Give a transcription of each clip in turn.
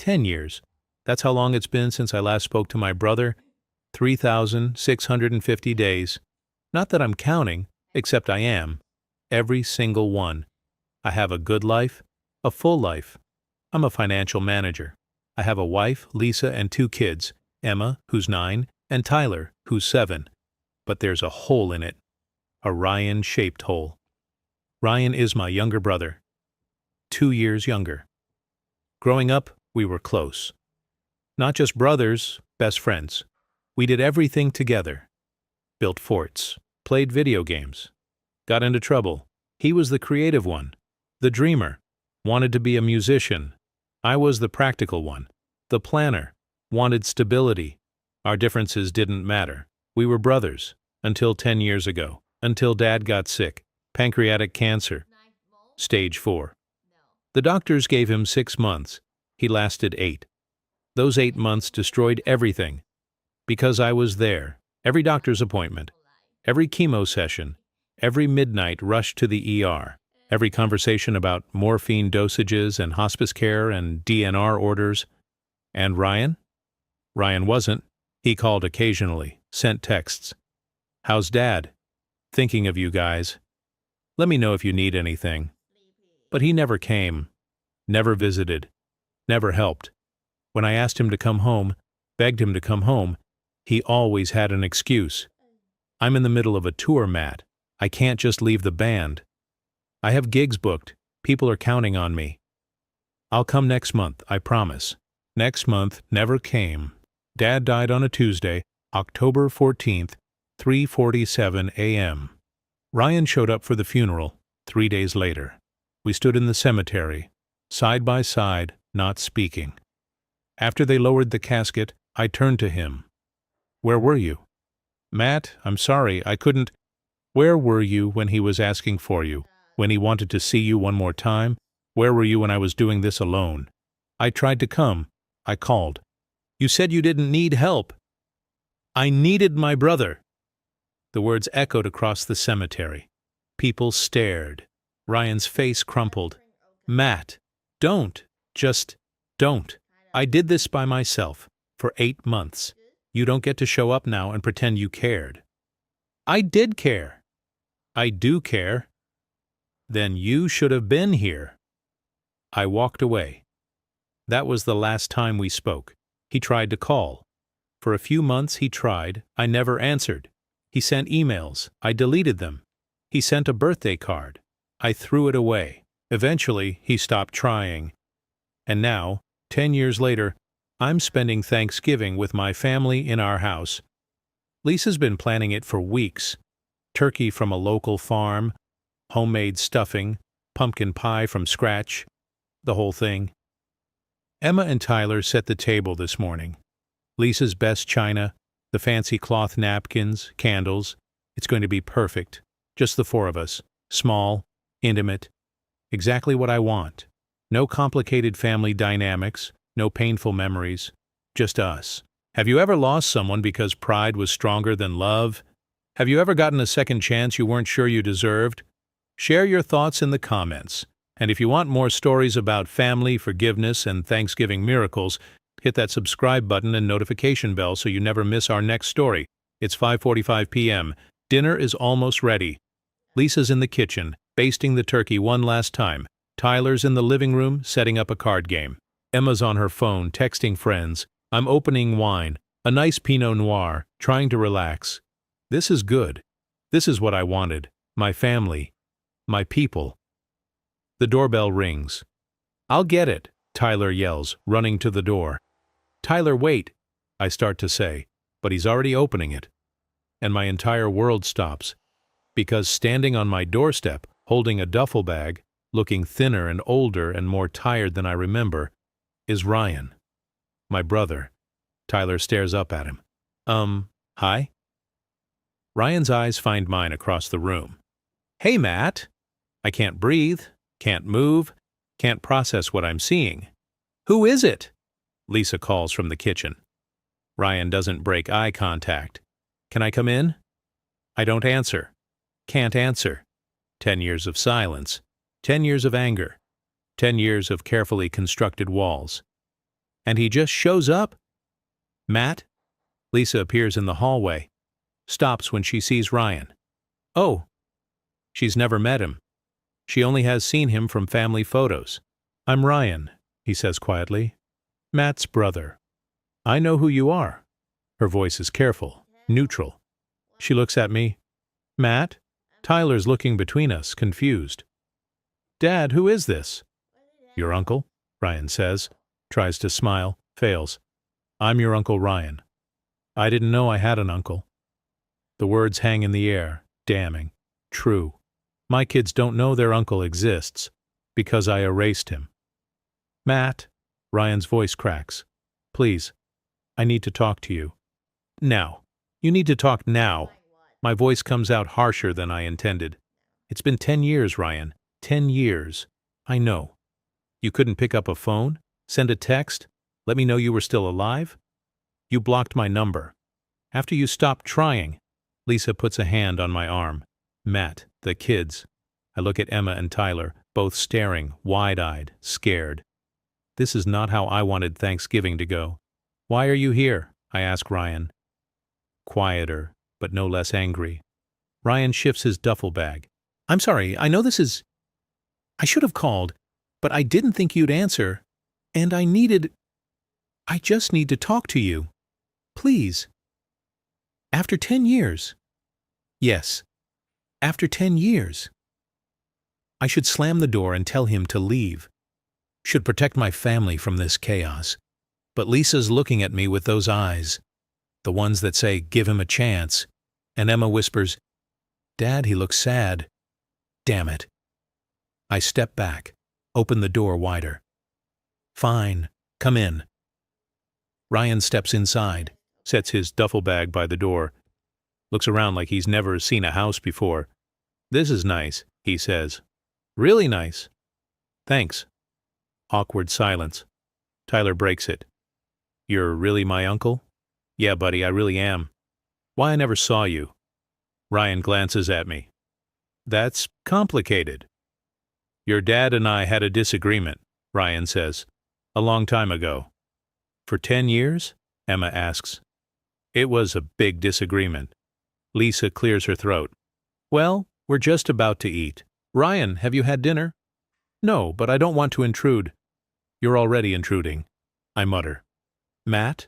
10 years. That's how long it's been since I last spoke to my brother. 3,650 days. Not that I'm counting, except I am. Every single one. I have a good life, a full life. I'm a financial manager. I have a wife, Lisa, and 2 kids, Emma, who's 9, and Tyler, who's 7. But there's a hole in it. A Ryan-shaped hole. Ryan is my younger brother. 2 years younger. Growing up, we were close. Not just brothers, best friends. We did everything together. Built forts, played video games, got into trouble. He was the creative one, the dreamer, wanted to be a musician. I was the practical one, the planner, wanted stability. Our differences didn't matter. We were brothers, until 10 years ago, until Dad got sick, pancreatic cancer, stage 4. The doctors gave him 6 months. He lasted 8. Those 8 months destroyed everything. Because I was there, every doctor's appointment, every chemo session, every midnight rush to the ER, every conversation about morphine dosages and hospice care and DNR orders. And Ryan? Ryan wasn't. He called occasionally, sent texts. How's Dad? Thinking of you guys. Let me know if you need anything. But he never came, never visited, never helped. When I asked him to come home, begged him to come home, he always had an excuse. I'm in the middle of a tour, Matt. I can't just leave the band. I have gigs booked. People are counting on me. I'll come next month, I promise. Next month never came. Dad died on a Tuesday, October 14th, 3:47 a.m. Ryan showed up for the funeral 3 days later. We stood in the cemetery, side by side, not speaking. After they lowered the casket, I turned to him. Where were you? Matt, I'm sorry, I couldn't. Where were you when he was asking for you? When he wanted to see you one more time? Where were you when I was doing this alone? I tried to come. I called. You said you didn't need help. I needed my brother. The words echoed across the cemetery. People stared. Ryan's face crumpled. Matt, don't. Just don't. I did this by myself, for 8 months. You don't get to show up now and pretend you cared. I did care. I do care. Then you should have been here. I walked away. That was the last time we spoke. He tried to call. For a few months he tried. I never answered. He sent emails. I deleted them. He sent a birthday card. I threw it away. Eventually, he stopped trying. And now, 10 years later, I'm spending Thanksgiving with my family in our house. Lisa's been planning it for weeks. Turkey from a local farm, homemade stuffing, pumpkin pie from scratch, the whole thing. Emma and Tyler set the table this morning. Lisa's best china, the fancy cloth napkins, candles. It's going to be perfect. Just the 4 of us. Small, intimate. Exactly what I want. No complicated family dynamics, no painful memories. Just us. Have you ever lost someone because pride was stronger than love? Have you ever gotten a second chance you weren't sure you deserved? Share your thoughts in the comments. And if you want more stories about family, forgiveness, and Thanksgiving miracles, hit that subscribe button and notification bell so you never miss our next story. It's 5:45 p.m. Dinner is almost ready. Lisa's in the kitchen, basting the turkey one last time. Tyler's in the living room, setting up a card game. Emma's on her phone, texting friends. I'm opening wine, a nice Pinot Noir, trying to relax. This is good. This is what I wanted. My family. My people. The doorbell rings. I'll get it, Tyler yells, running to the door. Tyler, wait, I start to say, but he's already opening it. And my entire world stops. Because standing on my doorstep, holding a duffel bag, looking thinner and older and more tired than I remember, is Ryan. My brother. Tyler stares up at him. Hi? Ryan's eyes find mine across the room. Hey, Matt. I can't breathe, can't move, can't process what I'm seeing. Who is it? Lisa calls from the kitchen. Ryan doesn't break eye contact. Can I come in? I don't answer. Can't answer. 10 years of silence. 10 years of anger. 10 years of carefully constructed walls. And he just shows up? Matt? Lisa appears in the hallway, stops when she sees Ryan. Oh. She's never met him. She only has seen him from family photos. I'm Ryan, he says quietly. Matt's brother. I know who you are. Her voice is careful, neutral. She looks at me. Matt? Tyler's looking between us, confused. Dad, who is this? Your uncle, Ryan says, tries to smile, fails. I'm your Uncle Ryan. I didn't know I had an uncle. The words hang in the air, damning. True. My kids don't know their uncle exists, because I erased him. Matt, Ryan's voice cracks. Please, I need to talk to you. Now. You need to talk now. My voice comes out harsher than I intended. It's been 10 years, Ryan. 10 years. I know. You couldn't pick up a phone? Send a text? Let me know you were still alive? You blocked my number. After you stopped trying. Lisa puts a hand on my arm. Matt, the kids. I look at Emma and Tyler, both staring, wide-eyed, scared. This is not how I wanted Thanksgiving to go. Why are you here? I ask Ryan. Quieter, but no less angry. Ryan shifts his duffel bag. I'm sorry, I know this is... I should have called, but I didn't think you'd answer, and I just need to talk to you. Please. After 10 years. Yes. After 10 years. I should slam the door and tell him to leave. Should protect my family from this chaos. But Lisa's looking at me with those eyes. The ones that say, give him a chance. And Emma whispers, Dad, he looks sad. Damn it. I step back, open the door wider. Fine, come in. Ryan steps inside, sets his duffel bag by the door, looks around like he's never seen a house before. This is nice, he says. Really nice. Thanks. Awkward silence. Tyler breaks it. You're really my uncle? Yeah, buddy, I really am. Why I never saw you? Ryan glances at me. That's complicated. Your dad and I had a disagreement, Ryan says, a long time ago. For 10 years? Emma asks. It was a big disagreement. Lisa clears her throat. Well, we're just about to eat. Ryan, have you had dinner? No, but I don't want to intrude. You're already intruding, I mutter. Matt?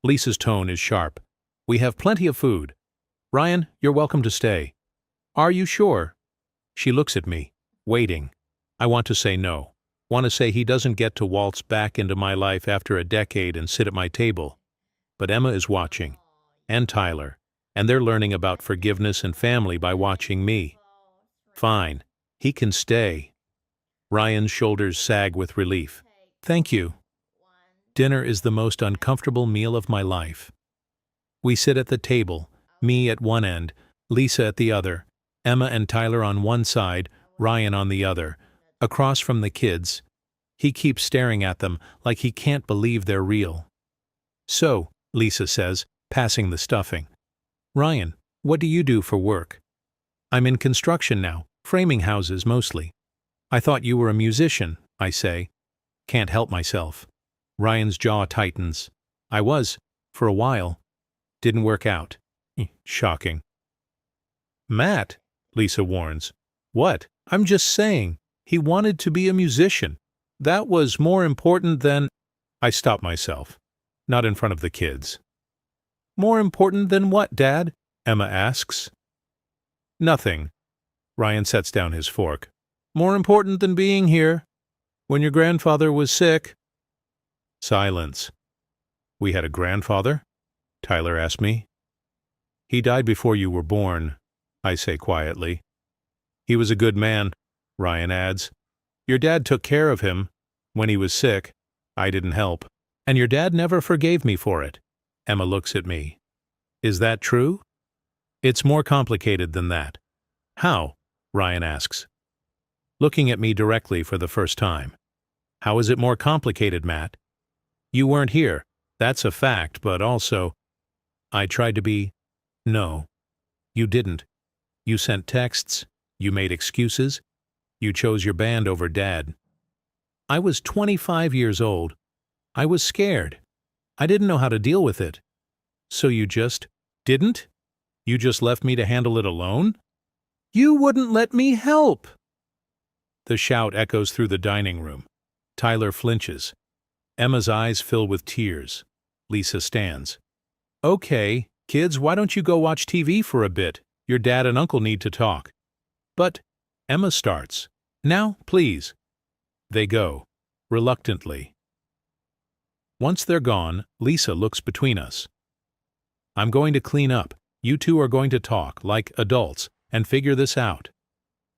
Lisa's tone is sharp. We have plenty of food. Ryan, you're welcome to stay. Are you sure? She looks at me, waiting. I want to say no. Want to say he doesn't get to waltz back into my life after a decade and sit at my table. But Emma is watching, and Tyler, and they're learning about forgiveness and family by watching me. Fine, he can stay. Ryan's shoulders sag with relief. Thank you. Dinner is the most uncomfortable meal of my life. We sit at the table, me at one end, Lisa at the other, Emma and Tyler on one side, Ryan on the other, across from the kids. He keeps staring at them like he can't believe they're real. So, Lisa says, passing the stuffing. Ryan, what do you do for work? I'm in construction now, framing houses mostly. I thought you were a musician, I say. Can't help myself. Ryan's jaw tightens. I was, for a while. Didn't work out. Shocking. Matt, Lisa warns. What? I'm just saying. He wanted to be a musician. That was more important than... I stop myself. Not in front of the kids. More important than what, Dad? Emma asks. Nothing. Ryan sets down his fork. More important than being here. When your grandfather was sick. Silence. We had a grandfather? Tyler asked me. He died before you were born, I say quietly. He was a good man, Ryan adds. Your dad took care of him. When he was sick, I didn't help. And your dad never forgave me for it. Emma looks at me. Is that true? It's more complicated than that. How? Ryan asks, looking at me directly for the first time. How is it more complicated, Matt? You weren't here. That's a fact, but also... I tried to be... No. You didn't. You sent texts. You made excuses. You chose your band over Dad. I was 25 years old. I was scared. I didn't know how to deal with it. So you just didn't? You just left me to handle it alone? You wouldn't let me help! The shout echoes through the dining room. Tyler flinches. Emma's eyes fill with tears. Lisa stands. Okay, kids, why don't you go watch TV for a bit? Your dad and uncle need to talk. But Emma starts. Now, please. They go, reluctantly. Once they're gone, Lisa looks between us. I'm going to clean up. You two are going to talk, like adults, and figure this out.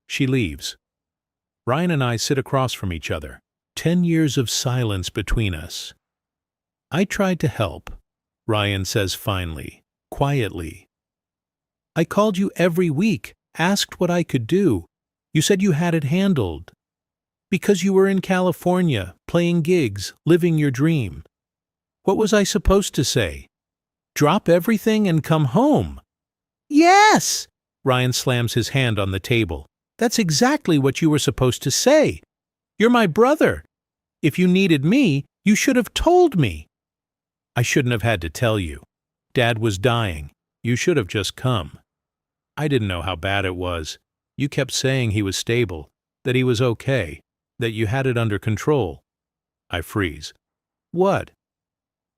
She leaves. Ryan and I sit across from each other. 10 years of silence between us. I tried to help, Ryan says finally, quietly. I called you every week, asked what I could do. You said you had it handled. Because you were in California, playing gigs, living your dream. What was I supposed to say? Drop everything and come home? Yes! Ryan slams his hand on the table. That's exactly what you were supposed to say. You're my brother. If you needed me, you should have told me. I shouldn't have had to tell you. Dad was dying. You should have just come. I didn't know how bad it was. You kept saying he was stable, that he was okay, that you had it under control. I freeze. What?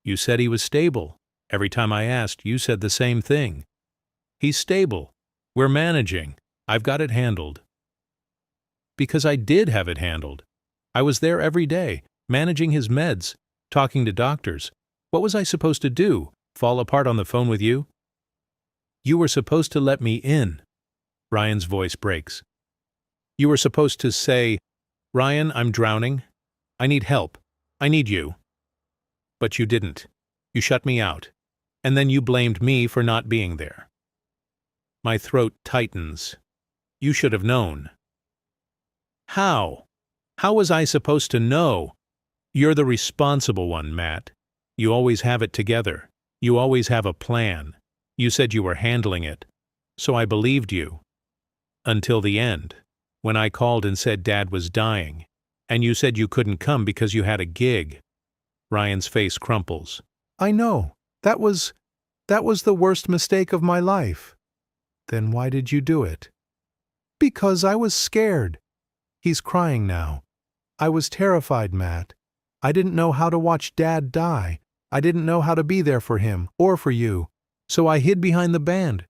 You said he was stable. Every time I asked, you said the same thing. He's stable. We're managing. I've got it handled. Because I did have it handled. I was there every day, managing his meds, talking to doctors. What was I supposed to do? Fall apart on the phone with you? You were supposed to let me in. Ryan's voice breaks. You were supposed to say, Ryan, I'm drowning. I need help. I need you. But you didn't. You shut me out. And then you blamed me for not being there. My throat tightens. You should have known. How? How was I supposed to know? You're the responsible one, Matt. You always have it together. You always have a plan. You said you were handling it. So I believed you. Until the end, when I called and said Dad was dying, and you said you couldn't come because you had a gig. Ryan's face crumples. I know. That was the worst mistake of my life. Then why did you do it? Because I was scared. He's crying now. I was terrified, Matt. I didn't know how to watch Dad die. I didn't know how to be there for him, or for you. So I hid behind the band,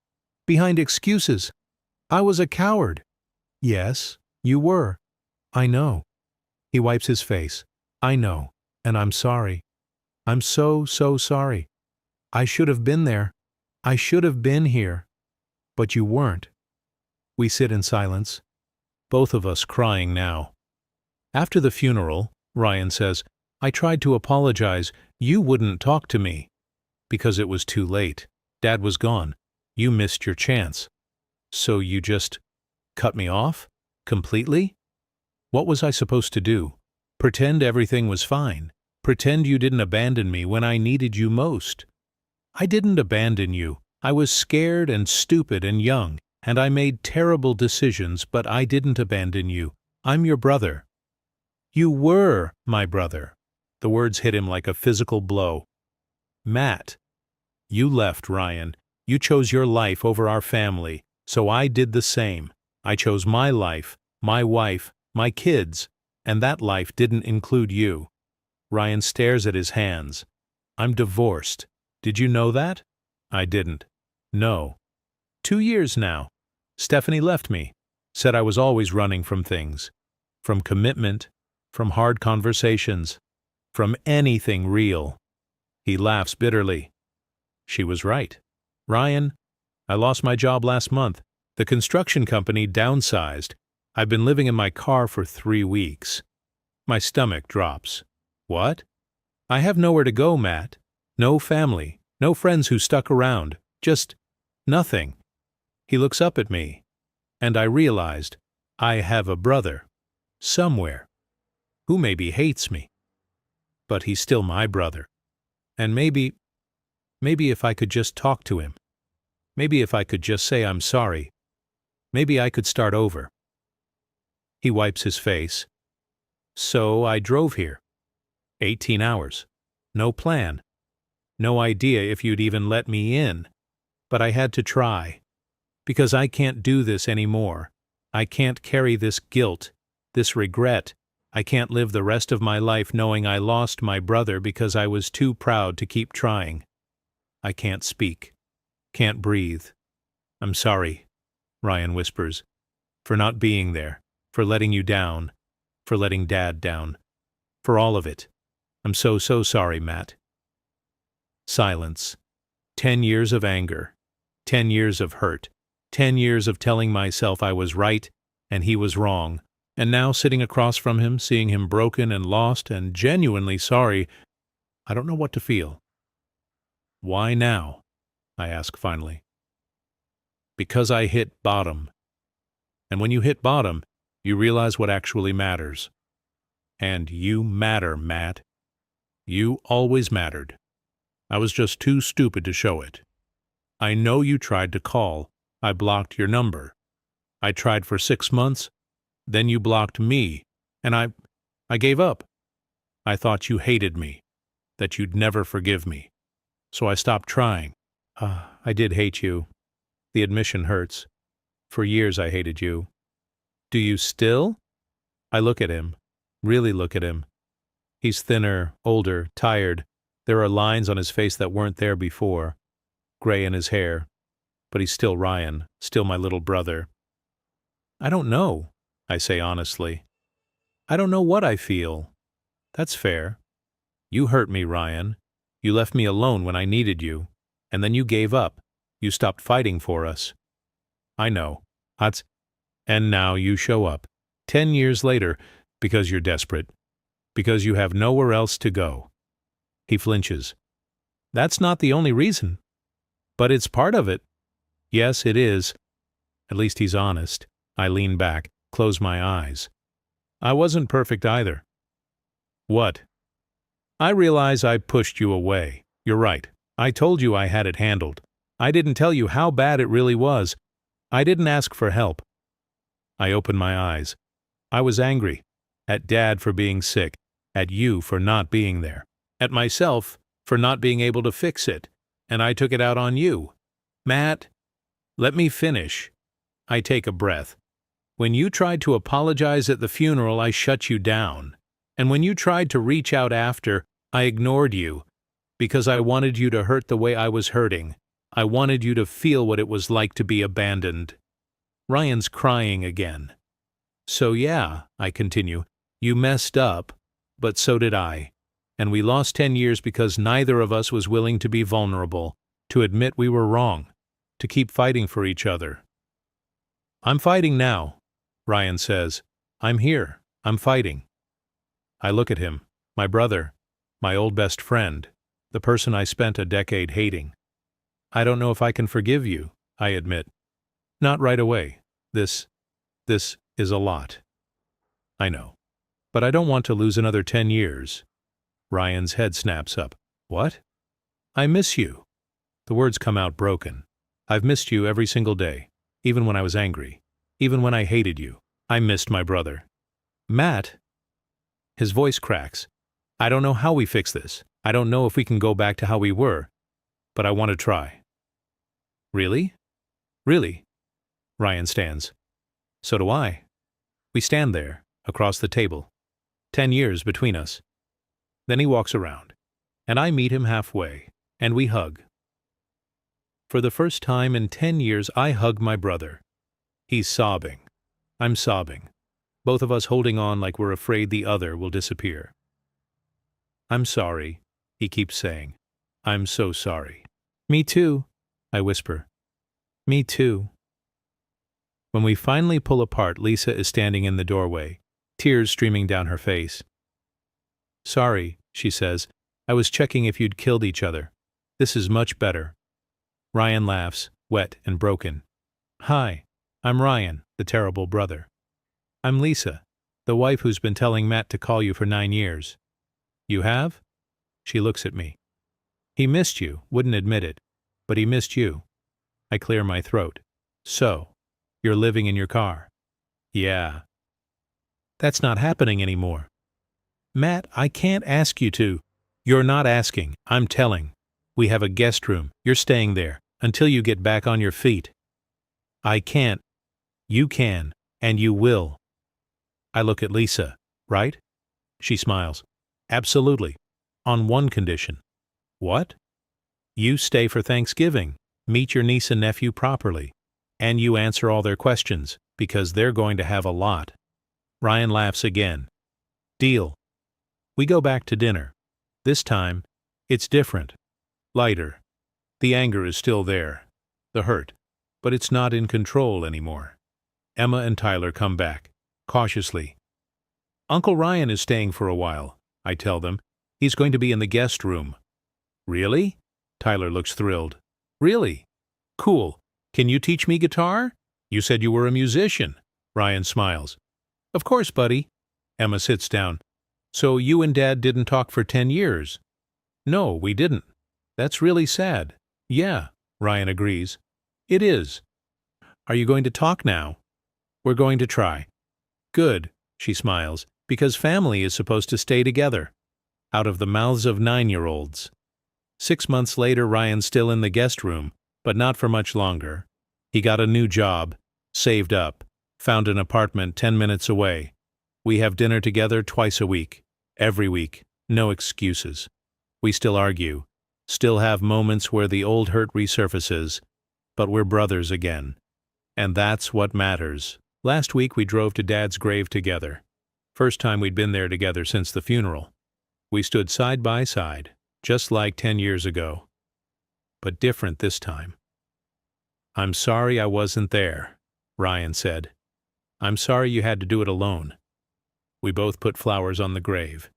behind excuses. I was a coward. Yes, you were. I know. He wipes his face. I know, and I'm sorry. I'm so sorry. I should have been there. I should have been here. But you weren't. We sit in silence, both of us crying now. After the funeral, Ryan says, I tried to apologize. You wouldn't talk to me. Because it was too late. Dad was gone. You missed your chance. So you just cut me off? Completely? What was I supposed to do? Pretend everything was fine? Pretend you didn't abandon me when I needed you most? I didn't abandon you. I was scared and stupid and young, and I made terrible decisions, but I didn't abandon you. I'm your brother. You were my brother. The words hit him like a physical blow. Matt. You left, Ryan. You chose your life over our family, so I did the same. I chose my life, my wife, my kids, and that life didn't include you. Ryan stares at his hands. I'm divorced. Did you know that? I didn't. No. 2 years now. Stephanie left me. Said I was always running from things. From commitment, from hard conversations, from anything real. He laughs bitterly. She was right. Ryan, I lost my job last month. The construction company downsized. I've been living in my car for 3 weeks. My stomach drops. What? I have nowhere to go, Matt. No family, no friends who stuck around. Just nothing. He looks up at me, and I realized I have a brother. Somewhere. Who maybe hates me. But he's still my brother. And maybe if I could just talk to him. Maybe if I could just say I'm sorry. Maybe I could start over. He wipes his face. So I drove here. 18 hours. no plan, no idea if you'd even let me in. But I had to try. Because I can't do this anymore. I can't carry this guilt, this regret. I can't live the rest of my life knowing I lost my brother because I was too proud to keep trying. I can't speak. Can't breathe. I'm sorry, Ryan whispers, for not being there, for letting you down, for letting Dad down, for all of it. I'm so sorry, Matt. Silence. 10 years of anger. 10 years of hurt. 10 years of telling myself I was right and he was wrong. And now sitting across from him, seeing him broken and lost and genuinely sorry, I don't know what to feel. Why now? I ask finally. Because I hit bottom. And when you hit bottom, you realize what actually matters. And you matter, Matt. You always mattered. I was just too stupid to show it. I know you tried to call. I blocked your number. I tried for 6 months. Then you blocked me. And I gave up. I thought you hated me, that you'd never forgive me. So I stopped trying. I did hate you. The admission hurts. For years I hated you. Do you still? I look at him. Really look at him. He's thinner, older, tired. There are lines on his face that weren't there before. Gray in his hair. But he's still Ryan, still my little brother. I don't know, I say honestly. I don't know what I feel. That's fair. You hurt me, Ryan. You left me alone when I needed you. And then you gave up. You stopped fighting for us. I know. And now you show up, 10 years later, because you're desperate. Because you have nowhere else to go. He flinches. That's not the only reason. But it's part of it. Yes, it is. At least he's honest. I lean back, close my eyes. I wasn't perfect either. What? I realize I pushed you away. You're right. I told you I had it handled. I didn't tell you how bad it really was. I didn't ask for help. I open my eyes. I was angry. At Dad for being sick. At you for not being there. At myself for not being able to fix it. And I took it out on you. Matt, let me finish. I take a breath. When you tried to apologize at the funeral, I shut you down. And when you tried to reach out after, I ignored you. Because I wanted you to hurt the way I was hurting. I wanted you to feel what it was like to be abandoned. Ryan's crying again. So yeah, I continue, you messed up, but so did I. And we lost 10 years because neither of us was willing to be vulnerable, to admit we were wrong, to keep fighting for each other. I'm fighting now, Ryan says. I'm here. I'm fighting. I look at him, my brother, my old best friend, the person I spent a decade hating. I don't know if I can forgive you, I admit. Not right away. This is a lot. I know. But I don't want to lose another 10 years. Ryan's head snaps up. What? I miss you. The words come out broken. I've missed you every single day, even when I was angry, even when I hated you. I missed my brother. Matt. His voice cracks. I don't know how we fix this. I don't know if we can go back to how we were, but I want to try. Really? Really? Ryan stands. So do I. We stand there, across the table. 10 years between us. Then he walks around, and I meet him halfway, and we hug. For the first time in 10 years, I hug my brother. He's sobbing. I'm sobbing. Both of us holding on like we're afraid the other will disappear. I'm sorry, he keeps saying. I'm so sorry. Me too, I whisper. Me too. When we finally pull apart, Lisa is standing in the doorway, tears streaming down her face. Sorry, she says. I was checking if you'd killed each other. This is much better. Ryan laughs, wet and broken. Hi, I'm Ryan, the terrible brother. I'm Lisa, the wife who's been telling Matt to call you for 9 years. You have? She looks at me. He missed you, wouldn't admit it, but he missed you. I clear my throat. So, you're living in your car. Yeah. That's not happening anymore. Matt, I can't ask you to. You're not asking, I'm telling. We have a guest room. You're staying there until you get back on your feet. I can't. You can, and you will. I look at Lisa. Right? She smiles. Absolutely. On one condition. What? You stay for Thanksgiving, meet your niece and nephew properly, and you answer all their questions, because they're going to have a lot. Ryan laughs again. Deal. We go back to dinner. This time, it's different. Lighter. The anger is still there. The hurt. But it's not in control anymore. Emma and Tyler come back, cautiously. Uncle Ryan is staying for a while, I tell them. He's going to be in the guest room. Really? Tyler looks thrilled. Really? Cool. Can you teach me guitar? You said you were a musician. Ryan smiles. Of course, buddy. Emma sits down. So you and Dad didn't talk for 10 years? No, we didn't. That's really sad. Yeah, Ryan agrees. It is. Are you going to talk now? We're going to try. Good, she smiles, because family is supposed to stay together. Out of the mouths of 9-year-olds. 6 months later, Ryan's still in the guest room, but not for much longer. He got a new job, saved up, found an apartment 10 minutes away. We have dinner together twice a week, every week, no excuses. We still argue, still have moments where the old hurt resurfaces, but we're brothers again. And that's what matters. Last week we drove to Dad's grave together. First time we'd been there together since the funeral. We stood side by side, just like 10 years ago. But different this time. I'm sorry I wasn't there, Ryan said. I'm sorry you had to do it alone. We both put flowers on the grave.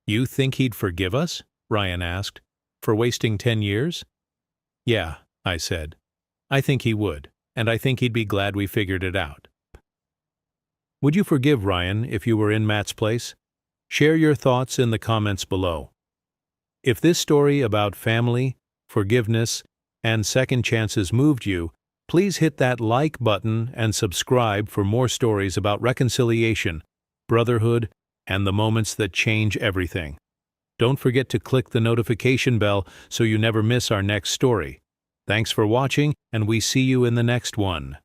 You think he'd forgive us? Ryan asked. For wasting 10 years? Yeah, I said. I think he would, and I think he'd be glad we figured it out. Would you forgive Ryan if you were in Matt's place? Share your thoughts in the comments below. If this story about family, forgiveness, and second chances moved you, please hit that like button and subscribe for more stories about reconciliation, brotherhood, and the moments that change everything. Don't forget to click the notification bell so you never miss our next story. Thanks for watching, and we see you in the next one.